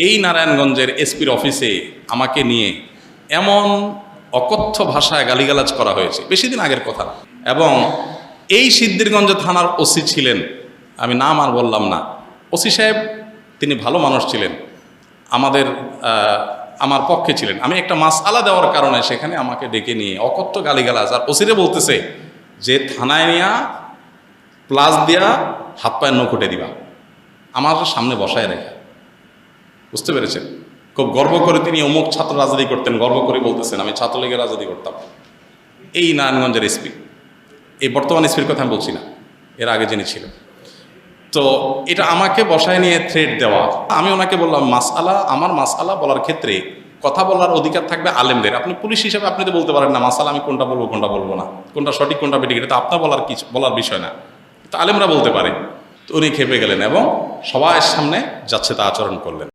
এই নারায়ণগঞ্জের এসপির অফিসে আমাকে নিয়ে এমন অকথ্য ভাষায় গালিগালাজ করা হয়েছে, বেশি দিন আগের কথা। এবং এই সিদ্ধিরগঞ্জ থানার ওসি ছিলেন, আমি নাম আর বললাম না, ওসি সাহেব তিনি ভালো মানুষ ছিলেন, আমার পক্ষে ছিলেন। আমি একটা মাসআলা দেওয়ার কারণে সেখানে আমাকে ডেকে নিয়ে অকথ্য গালিগালাজ, আর ওসিরে বলতেছে যে থানায় নিয়া প্লাস দিয়া হাত পায়ের নখুটে দিবা, আমার সামনে বসায় রেখে। বুঝতে পেরেছেন? খুব গর্ব করে তিনি অমুক ছাত্র রাজনীতি করতেন, গর্ব করে বলতেছেন আমি ছাত্রলীগের রাজনীতি করতাম। এই নারায়ণগঞ্জের এসপি, এই বর্তমান এসপির কথা আমি বলছি না, এর আগে যিনি ছিলেন। তো এটা আমাকে বসায় নিয়ে থ্রেট দেওয়া। আমি ওনাকে বললাম আমার মাসআলা বলার ক্ষেত্রে কথা বলার অধিকার থাকবে আলেমদের। আপনি পুলিশ হিসেবে আপনি তো বলতে পারেন না মাসআলা আমি কোনটা বলবো কোনটা বলবো না, কোনটা সঠিক কোনটা বেঠিক, এটা তো আপনার বলার বিষয় না, তো আলেমরা বলতে পারে। তো উনি খেপে গেলেন এবং সবার সামনে যাচ্ছে তা আচরণ করলেন।